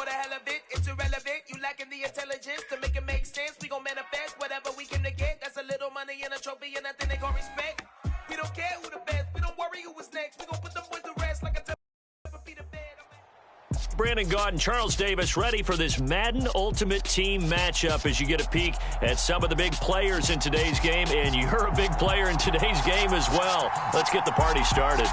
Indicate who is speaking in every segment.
Speaker 1: the hell of it. It's irrelevant. You lacking the intelligence to make it make sense. We gon' manifest whatever we came to get. That's a little money and a trophy and nothing they gon' respect. We don't care who the best. We don't worry who was next. We gon' put them boys to rest like a feet of bed.
Speaker 2: Brandon Gaud and Charles Davis ready for this Madden Ultimate Team matchup as you get a peek at some of the big players in today's game, and you're a big player in today's game as well. Let's get the party started.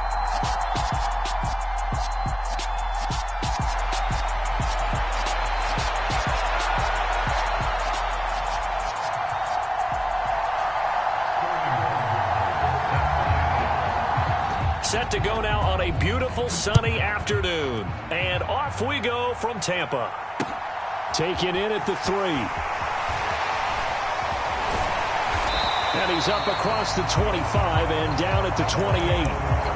Speaker 2: Set to go now on a beautiful sunny afternoon. And off we go from Tampa.
Speaker 3: Taken in at the 3. And he's up across the 25 and down at the 28.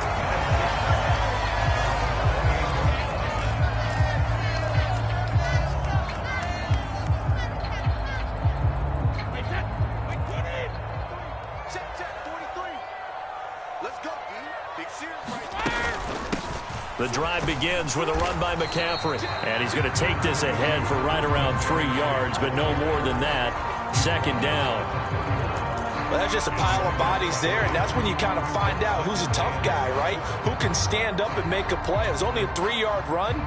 Speaker 2: The drive begins with a run by McCaffrey. And he's going to take this ahead for right around 3 yards, but no more than that. Second down.
Speaker 4: Well, that's just a pile of bodies there, and that's when you kind of find out who's a tough guy, right? Who can stand up and make a play. It was only a 3-yard run,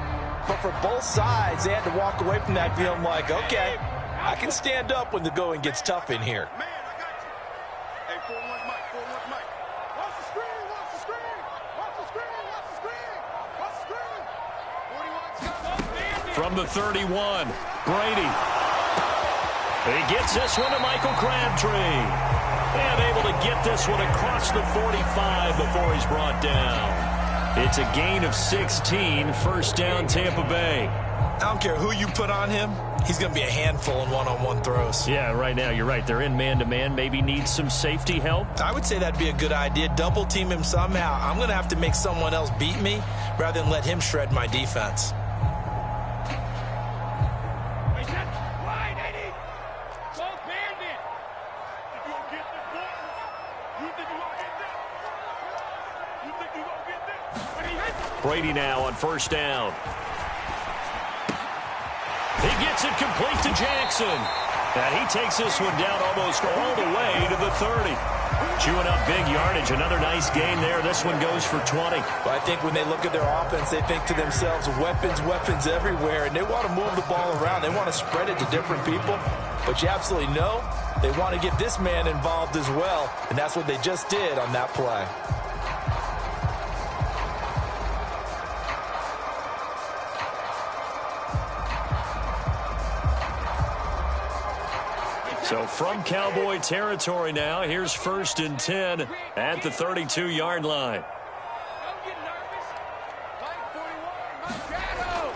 Speaker 4: but for both sides, they had to walk away from that feeling like, okay, I can stand up when the going gets tough in here.
Speaker 2: From the 31, Brady. He gets this one to Michael Crabtree. And able to get this one across the 45 before he's brought down. It's a gain of 16, first down Tampa Bay.
Speaker 4: I don't care who you put on him, he's going to be a handful in one-on-one throws.
Speaker 2: Yeah, right now you're right. They're in man-to-man. Maybe needs some safety help.
Speaker 4: I would say that'd be a good idea. Double team him somehow. I'm going to have to make someone else beat me rather than let him shred my defense.
Speaker 2: Brady now on first down. He gets it complete to Jackson. And he takes this one down almost all the way to the 30. Chewing up big yardage. Another nice gain there. This one goes for 20.
Speaker 4: Well, I think when they look at their offense, they think to themselves, weapons, weapons everywhere. And they want to move the ball around. They want to spread it to different people. But you absolutely know they want to get this man involved as well. And that's what they just did on that play.
Speaker 2: So from Cowboy territory now, here's 1st and 10 at the 32-yard line.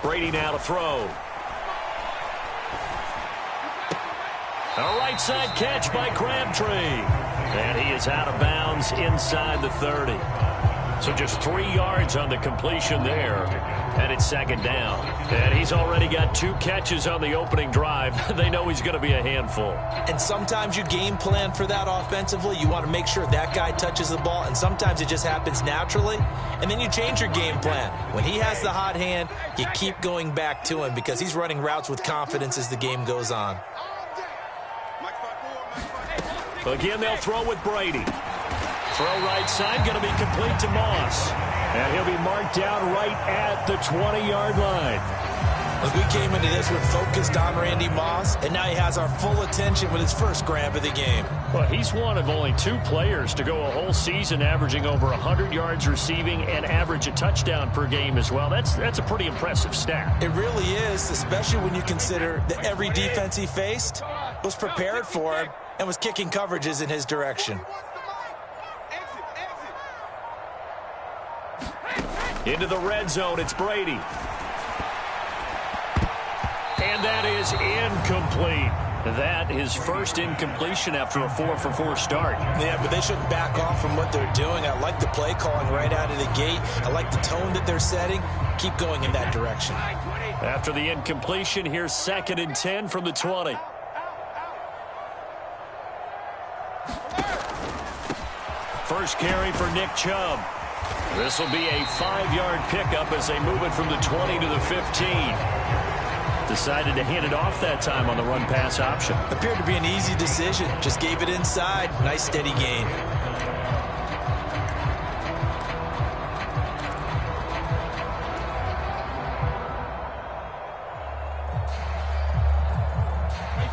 Speaker 2: Brady now to throw. A right side catch by Crabtree. And he is out of bounds inside the 30. So just 3 yards on the completion there. And it's second down. And he's already got 2 catches on the opening drive. They know he's going to be a handful.
Speaker 4: And sometimes you game plan for that offensively. You want to make sure that guy touches the ball. And sometimes it just happens naturally. And then you change your game plan. When he has the hot hand, you keep going back to him because he's running routes with confidence as the game goes on.
Speaker 2: Again, they'll throw with Brady. Throw right side, going to be complete to Moss. And he'll be marked down right at the 20-yard line.
Speaker 4: Look, we came into this one focused on Randy Moss, and now he has our full attention with his first grab of the game.
Speaker 2: Well, he's one of only 2 players to go a whole season averaging over 100 yards receiving and average a touchdown per game as well. That's a pretty impressive stat.
Speaker 4: It really is, especially when you consider that every defense he faced was prepared for him and was kicking coverages in his direction.
Speaker 2: Into the red zone, it's Brady. And that is incomplete. That is first incompletion after a 4-for-4 start.
Speaker 4: Yeah, but they shouldn't back off from what they're doing. I like the play calling right out of the gate. I like the tone that they're setting. Keep going in that direction.
Speaker 2: After the incompletion, here's 2nd and 10 from the 20. First carry for Nick Chubb. This will be a 5-yard pickup as they move it from the 20 to the 15.
Speaker 3: Decided to hand it off that time on the run-pass option.
Speaker 4: Appeared to be an easy decision. Just gave it inside. Nice steady gain.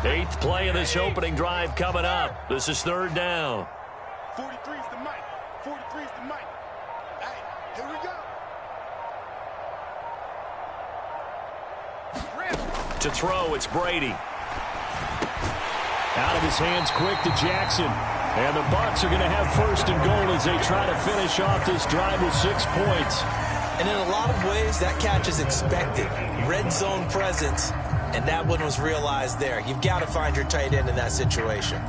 Speaker 2: Eighth play of this opening drive coming up. This is third down.
Speaker 5: 43 is the mic. 43 is the mic. Hey, here we go.
Speaker 2: To throw, it's Brady.
Speaker 3: Out of his hands quick to Jackson. And the Bucs are going to have first and goal as they try to finish off this drive with 6 points.
Speaker 4: And in a lot of ways, that catch is expected. Red zone presence, and that one was realized there. You've got to find your tight end in that situation.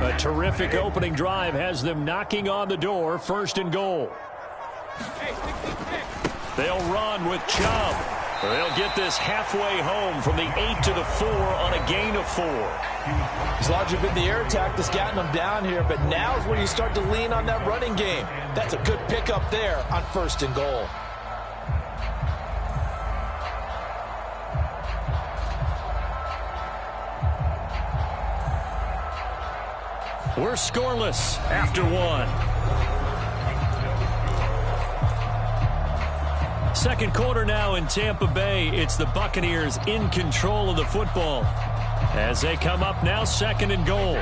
Speaker 3: A terrific opening drive has them knocking on the door, first and goal. They'll run with Chubb. They'll get this halfway home from the 8 to the 4 on a gain of 4.
Speaker 4: It's largely been the air attack that's gotten them down here, but now is where you start to lean on that running game. That's a good pickup there on first and goal.
Speaker 3: We're scoreless after 1. Second quarter now in Tampa Bay. It's the Buccaneers in control of the football as they come up now second and goal.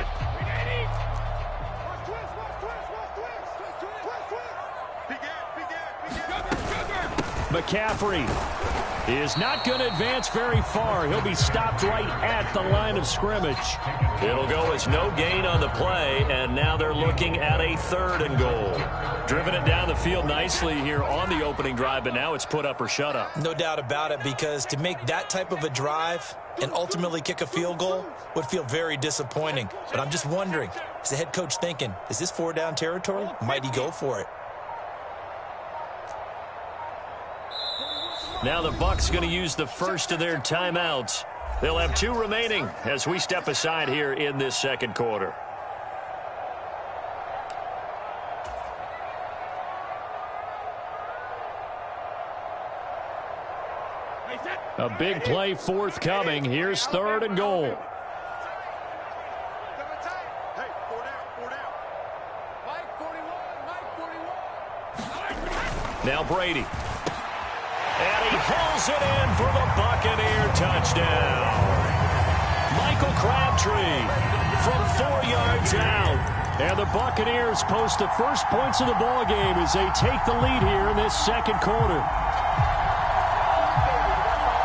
Speaker 3: McCaffrey is not going to advance very far. He'll be stopped right at the line of scrimmage.
Speaker 2: It'll go as no gain on the play, and now they're looking at a third and goal.
Speaker 3: Driven it down the field nicely here on the opening drive, but now it's put up or shut up.
Speaker 4: No doubt about it, because to make that type of a drive and ultimately kick a field goal would feel very disappointing. But I'm just wondering, is the head coach thinking, is this 4-down territory? Might he go for it?
Speaker 2: Now the Bucs going to use the first of their timeouts. They'll have 2 remaining as we step aside here in this second quarter.
Speaker 3: A big play forthcoming. Here's third and goal.
Speaker 5: Hey, 4 down. Mike 41.
Speaker 2: Now Brady. And he hauls it in for the Buccaneer touchdown. Michael Crabtree from 4 yards out. And the Buccaneers post the first points of the ball game as they take the lead here in this second quarter.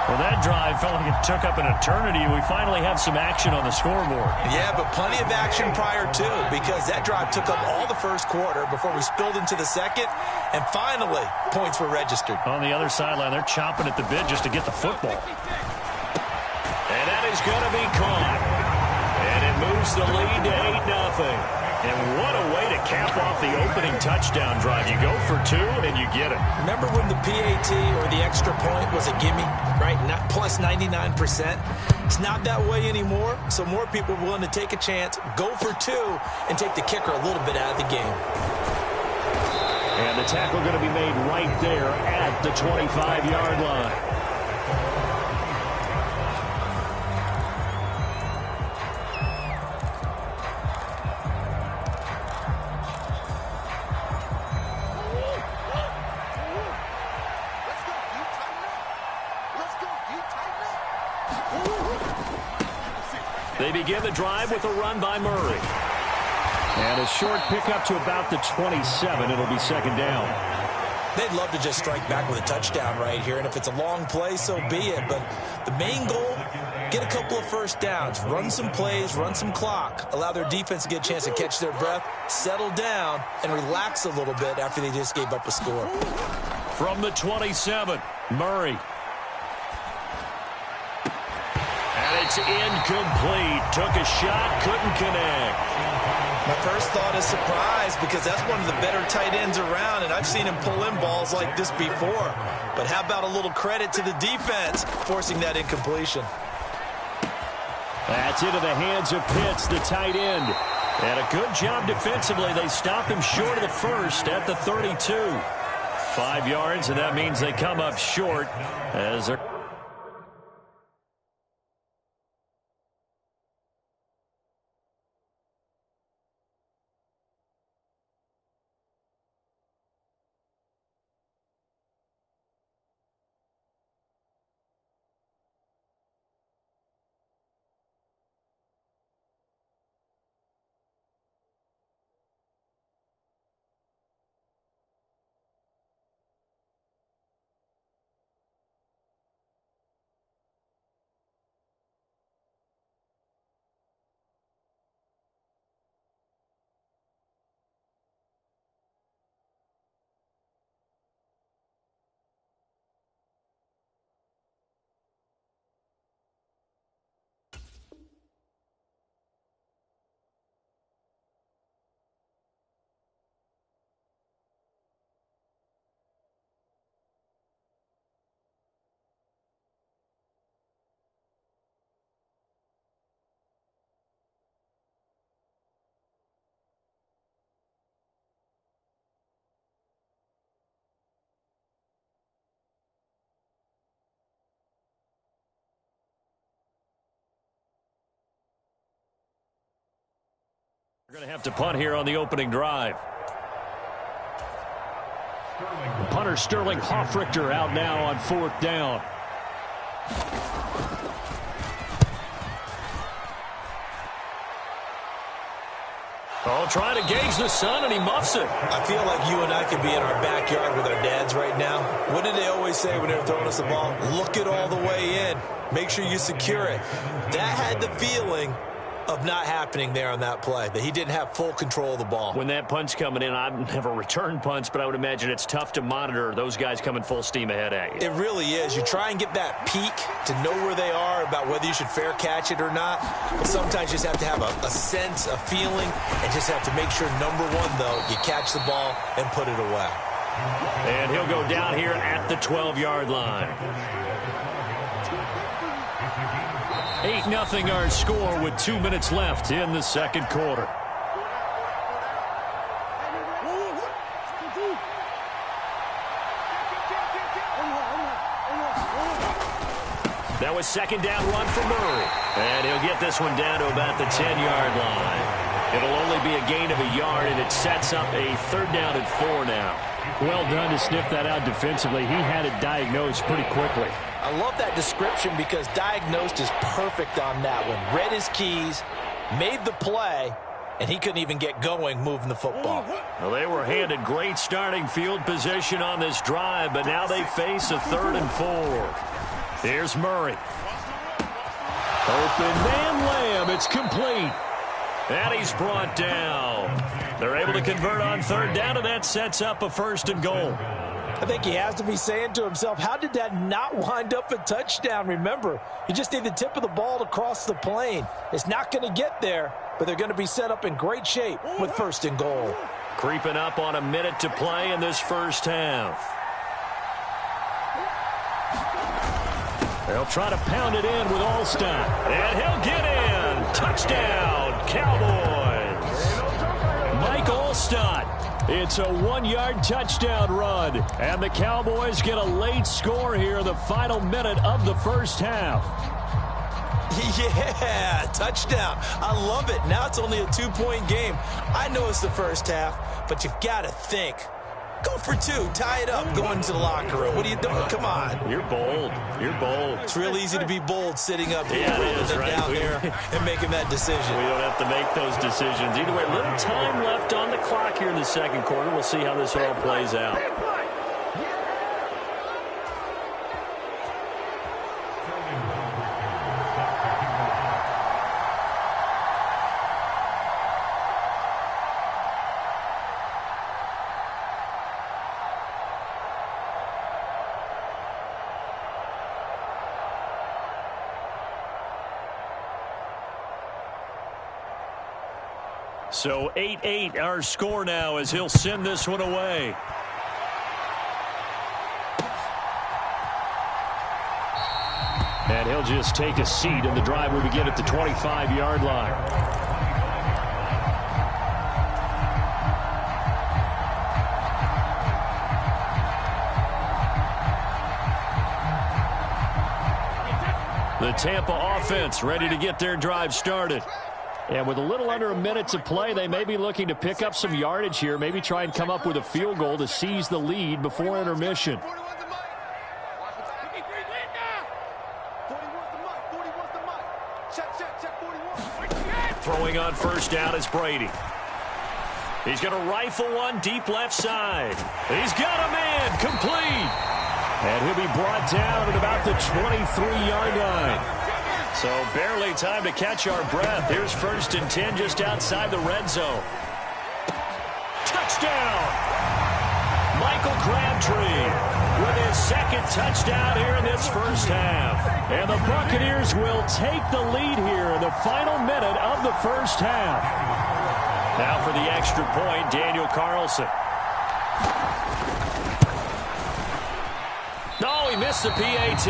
Speaker 3: Well, that drive felt like it took up an eternity. We finally have some action on the scoreboard.
Speaker 4: Yeah, but plenty of action prior to, because that drive took up all the first quarter before we spilled into the second, and finally, points were registered.
Speaker 3: On the other sideline, they're chomping at the bit just to get the football.
Speaker 2: And that is going to be caught. And it moves the lead to 8-0. And what a way to cap off the opening touchdown drive. You go for 2 and you get it.
Speaker 4: Remember when the PAT or the extra point was a gimme, right? Not plus 99%. It's not that way anymore, so more people are willing to take a chance, go for 2, and take the kicker a little bit out of the game.
Speaker 3: And the tackle going to be made right there at the 25-yard line.
Speaker 2: They begin the drive with a run by Murray.
Speaker 3: And a short pickup to about the 27. It'll be second down.
Speaker 4: They'd love to just strike back with a touchdown right here, and if it's a long play, so be it. But the main goal, get a couple of first downs, run some plays, run some clock, allow their defense to get a chance to catch their breath, settle down, and relax a little bit after they just gave up a score.
Speaker 3: From the 27, Murray.
Speaker 2: And it's incomplete. Took a shot, couldn't connect.
Speaker 4: My first thought is surprise, because that's one of the better tight ends around, and I've seen him pull in balls like this before. But how about a little credit to the defense forcing that incompletion?
Speaker 3: That's into the hands of Pitts, the tight end. And a good job defensively. They stop him short of the first at the 32. 5 yards, and that means they come up short as they're... We're going to have to punt here on the opening drive. Punter Sterling Hoffrichter out now on 4th down. Oh, trying to gauge the sun, and he muffs it.
Speaker 4: I feel like you and I could be in our backyard with our dads right now. What did they always say when they were throwing us the ball? Look it all the way in. Make sure you secure it. That had the feeling of not happening there on that play, that he didn't have full control of the ball.
Speaker 3: When that punch coming in, I've never returned punts, but I would imagine it's tough to monitor those guys coming full steam ahead at you.
Speaker 4: It really is. You try and get that peek to know where they are, about whether you should fair catch it or not. But sometimes you just have to have a sense, a feeling, and just have to make sure, number one, though, you catch the ball and put it away.
Speaker 3: And he'll go down here at the 12-yard line. 8-0 our score with 2 minutes left in the second quarter. That was second down run for Murray. And he'll get this one down to about the 10-yard line. It'll only be a gain of a yard, and it sets up a 3rd down and 4 now. Well done to sniff that out defensively. He had it diagnosed pretty quickly.
Speaker 4: I love that description because diagnosed is perfect on that one. Read his keys, made the play, and he couldn't even get going moving the football.
Speaker 3: Well, they were handed great starting field position on this drive, but now they face a 3rd and 4. Here's Murray. Open man Lamb. It's complete. And he's brought down. They're able to convert on 3rd down, and that sets up a 1st and goal.
Speaker 4: I think he has to be saying to himself, how did that not wind up a touchdown? Remember, you just need the tip of the ball to cross the plane. It's not going to get there, but they're going to be set up in great shape with 1st and goal.
Speaker 3: Creeping up on a minute to play in this first half. They'll try to pound it in with Allstott. And he'll get in. Touchdown, Cowboys. Mike Allstott. It's a 1-yard touchdown run. And the Cowboys get a late score here in the final minute of the first half.
Speaker 4: Yeah, touchdown. I love it. Now it's only a 2-point game. I know it's the first half, but you've got to think. Go for 2. Tie it up. Go into the locker room. What are you doing? Come on.
Speaker 3: You're bold. You're bold.
Speaker 4: It's real easy to be bold sitting up here
Speaker 3: right?
Speaker 4: down there and making that decision.
Speaker 3: We don't have to make those decisions. Either way, little time left on the clock here in the second quarter. We'll see how this all plays out. So 8-8 our score now as he'll send this one away. And he'll just take a seat, and the drive will begin at the 25-yard line. The Tampa offense ready to get their drive started. And with a little under a minute to play, they may be looking to pick up some yardage here, maybe try and come up with a field goal to seize the lead before intermission. Throwing on first down is Brady. He's going to rifle one deep left side. He's got a man complete. And he'll be brought down at about the 23-yard line. So barely time to catch our breath. Here's 1st and 10 just outside the red zone. Touchdown! Michael Crabtree with his 2nd touchdown here in this first half. And the Buccaneers will take the lead here in the final minute of the first half. Now for the extra point, Daniel Carlson. No, he missed the PAT.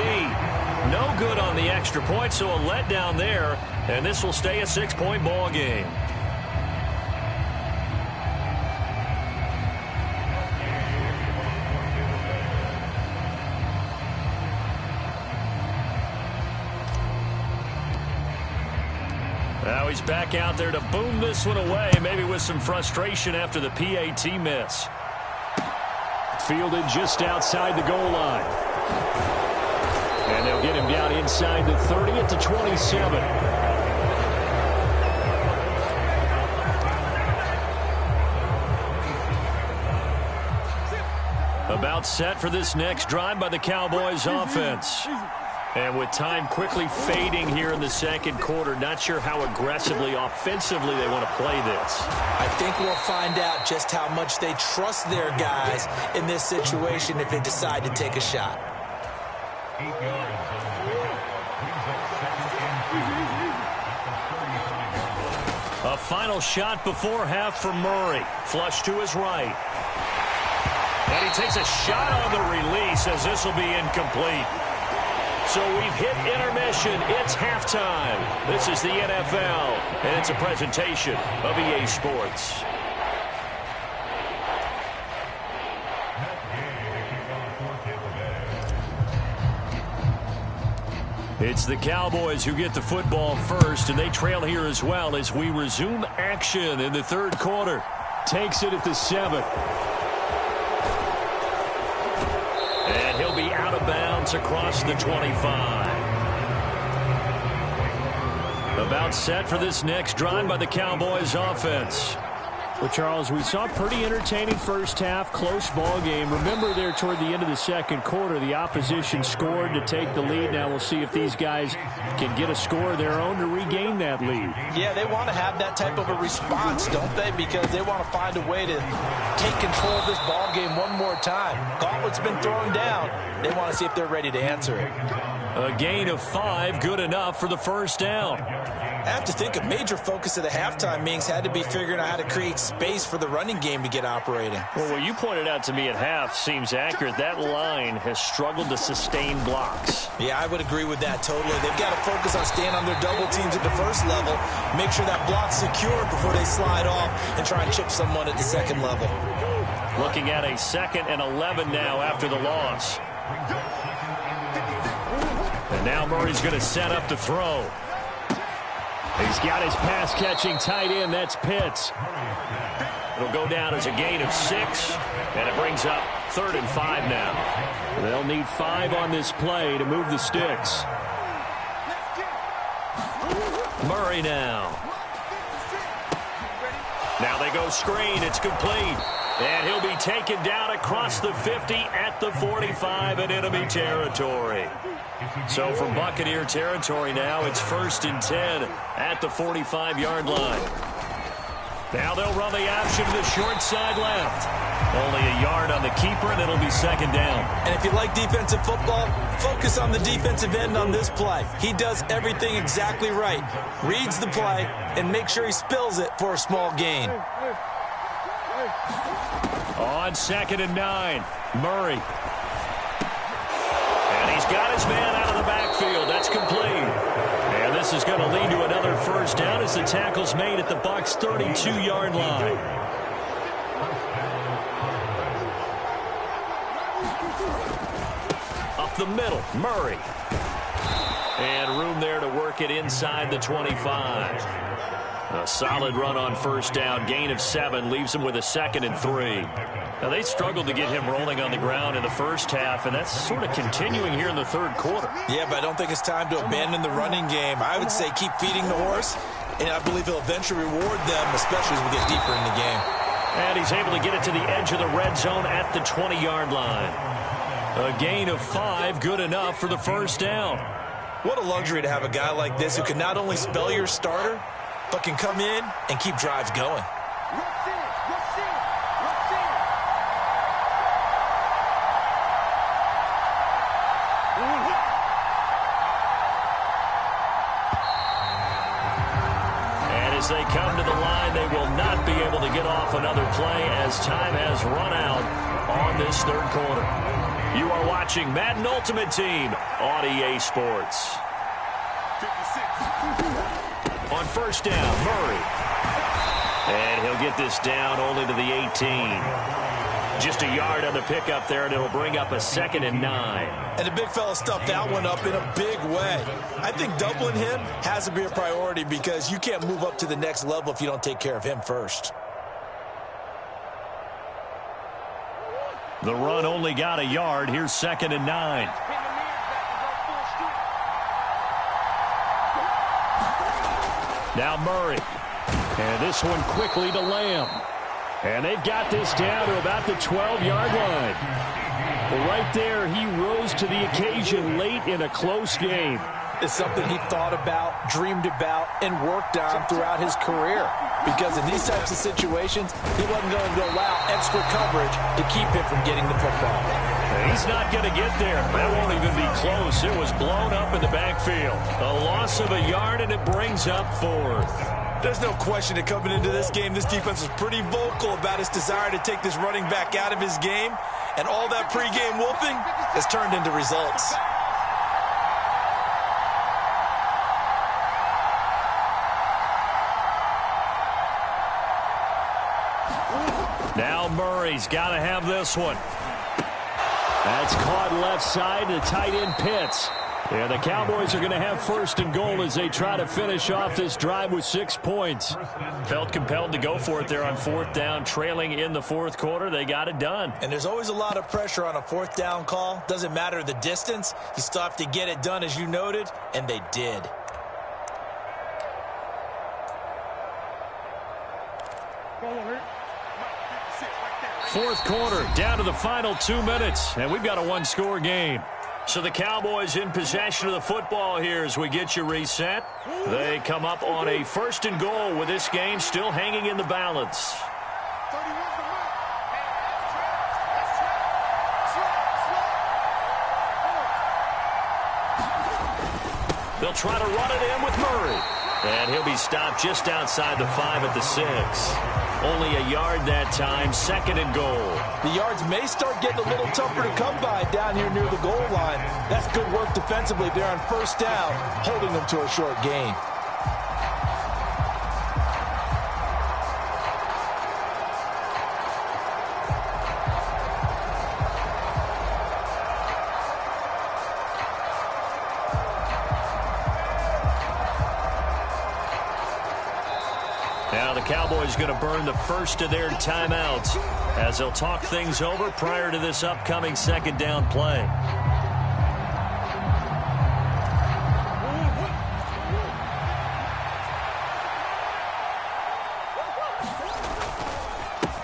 Speaker 3: No good on the extra point, so a letdown there, and this will stay a 6-point ball game. Now he's back out there to boom this one away, maybe with some frustration after the PAT miss. Fielded just outside the goal line. And they'll get him down inside the 30 at the 27. About set for this next drive by the Cowboys offense. And with time quickly fading here in the second quarter, not sure how aggressively, offensively they want to play this.
Speaker 4: I think we'll find out just how much they trust their guys in this situation if they decide to take a shot.
Speaker 3: A final shot before half for Murray. Flush to his right. And he takes a shot on the release as this will be incomplete. So we've hit intermission. It's halftime. This is the NFL, and it's a presentation of EA Sports. It's the Cowboys who get the football first, and they trail here as well as we resume action in the third quarter. Takes it at the 7. And he'll be out of bounds across the 25. About set for this next drive by the Cowboys offense. Well, Charles, we saw a pretty entertaining first half, close ball game. Remember there toward the end of the second quarter, the opposition scored to take the lead. Now we'll see if these guys can get a score of their own to regain that lead.
Speaker 4: Yeah, they want to have that type of a response, don't they? Because they want to find a way to take control of this ball game one more time. Gauntlet's been thrown down. They want to see if they're ready to answer it.
Speaker 3: A gain of 5, good enough for the first down.
Speaker 4: I have to think a major focus of the halftime meetings had to be figuring out how to create space for the running game to get operating.
Speaker 3: Well, what you pointed out to me at half seems accurate. That line has struggled to sustain blocks.
Speaker 4: Yeah, I would agree with that totally. They've got to focus on staying on their double teams at the first level, make sure that block's secure before they slide off and try and chip someone at the second level.
Speaker 3: Looking at a 2nd and 11 now after the loss. And now Murray's going to set up to throw. He's got his pass-catching tight end. That's Pitts. It'll go down as a gain of 6, and it brings up 3rd and 5 now. They'll need 5 on this play to move the sticks. Murray now. Now they go screen. It's complete. And he'll be taken down across the 50 at the 45 in enemy territory. So from Buccaneer territory now, it's 1st and 10 at the 45-yard line. Now they'll run the option to the short side left. Only a yard on the keeper, and it'll be 2nd down.
Speaker 4: And if you like defensive football, focus on the defensive end on this play. He does everything exactly right. Reads the play and make sure he spills it for a small gain.
Speaker 3: On 2nd and 9, Murray. And he's got his man out of the backfield. That's first down as the tackle's made at the Bucs' 32-yard line. Up the middle, Murray. And room there to work it inside the 25. A solid run on first down. Gain of 7 leaves him with a 2nd and 3. Now, they struggled to get him rolling on the ground in the first half, and that's sort of continuing here in the third quarter.
Speaker 4: Yeah, but I don't think it's time to abandon the running game. I would say keep feeding the horse, and I believe he'll eventually reward them, especially as we get deeper in the game.
Speaker 3: And he's able to get it to the edge of the red zone at the 20-yard line. A gain of 5, good enough for the first down.
Speaker 4: What a luxury to have a guy like this who can not only spell your starter, but can come in and keep drives going.
Speaker 3: And as they come to the line, they will not be able to get off another play as time has run out on this third quarter. You are watching Madden Ultimate Team on EA Sports.
Speaker 5: 56.
Speaker 3: On first down, Murray. And he'll get this down only to the 18. Just a yard on the pickup there, and it'll bring up a 2nd and 9.
Speaker 4: And the big fella stuffed that one up in a big way. I think doubling him has to be a priority because you can't move up to the next level if you don't take care of him first.
Speaker 3: The run only got a yard. Here's 2nd and 9. Now Murray. And this one quickly to Lamb. And they've got this down to about the 12-yard line. Well, right there, he rose to the occasion late in a close game.
Speaker 4: It's something he thought about, dreamed about, and worked on throughout his career. Because in these types of situations, he wasn't going to allow extra coverage to keep him from getting the football.
Speaker 3: He's not going to get there. That won't even be close. It was blown up in the backfield. A loss of a yard, and it brings up 4th.
Speaker 4: There's no question that coming into this game, this defense was pretty vocal about its desire to take this running back out of his game. And all that pregame wolfing has turned into results.
Speaker 3: Now Murray's got to have this one. That's caught left side to tight end Pitts. And the Cowboys are going to have 1st and goal as they try to finish off this drive with 6 points. Felt compelled to go for it there on 4th down, trailing in the 4th quarter. They got it done.
Speaker 4: And there's always a lot of pressure on a 4th down call. Doesn't matter the distance. You still have to get it done, as you noted, and they did.
Speaker 3: Fourth quarter, down to the final 2 minutes, and we've got a one-score game. So the Cowboys in possession of the football here as we get you reset. They come up on a 1st and goal with this game still hanging in the balance. They'll try to run it in with Murray. And he'll be stopped just outside the 5 at the 6. Only a yard that time, 2nd and goal.
Speaker 4: The yards may start getting a little tougher to come by down here near the goal line. That's good work defensively there on 1st down, holding them to a short gain.
Speaker 3: Now the Cowboys going to burn the first of their timeouts as they'll talk things over prior to this upcoming 2nd down play.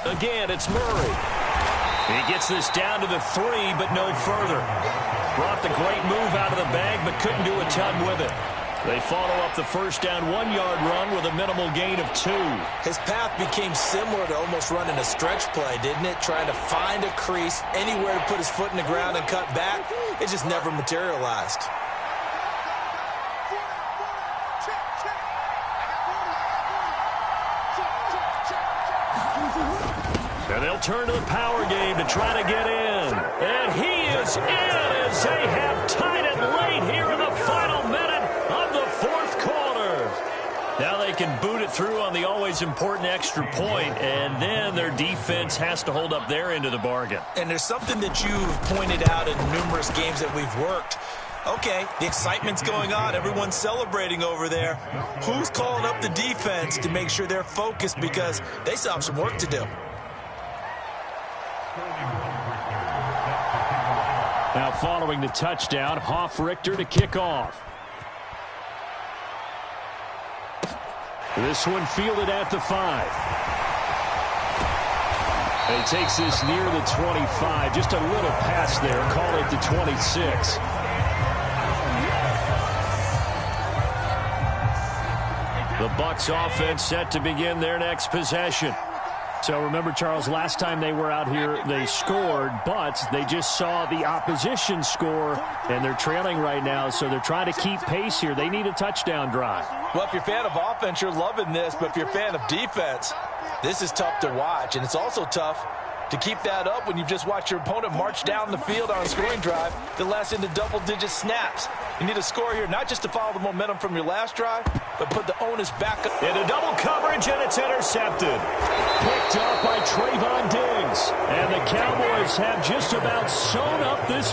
Speaker 3: Again, it's Murray. He gets this down to the 3, but no further. Brought the great move out of the bag, but couldn't do a ton with it. They follow up the 1st down 1-yard run with a minimal gain of 2.
Speaker 4: His path became similar to almost running a stretch play, didn't it? Trying to find a crease, anywhere to put his foot in the ground and cut back. It just never materialized.
Speaker 3: And they'll turn to the power game to try to get in. And he is in as they have tied it late here in the final minute of the 4th quarter. Now
Speaker 2: can boot it through on the always important extra point, and then their defense has to hold up their end of the bargain.
Speaker 4: And there's something that you've pointed out in numerous games that we've worked. Okay, the excitement's going on. Everyone's celebrating over there. Who's calling up the defense to make sure they're focused, because they still have some work to do?
Speaker 3: Now following the touchdown, Hoff-Richter to kick off. This one fielded at the 5. And he takes this near the 25. Just a little pass there. Call it the 26. The Bucs offense set to begin their next possession. So remember, Charles, last time they were out here, they scored, but they just saw the opposition score, and they're trailing right now, so they're trying to keep pace here. They need a touchdown drive.
Speaker 4: Well, if you're a fan of offense, you're loving this, but if you're a fan of defense, this is tough to watch, and it's also tough to keep that up when you've just watched your opponent march down the field on a scoring drive that lasts into double-digit snaps. You need a score here, not just to follow the momentum from your last drive, but put the onus back up.
Speaker 3: Into double coverage, and it's intercepted. Picked up by Trayvon Diggs. And the Cowboys have just about sewn up this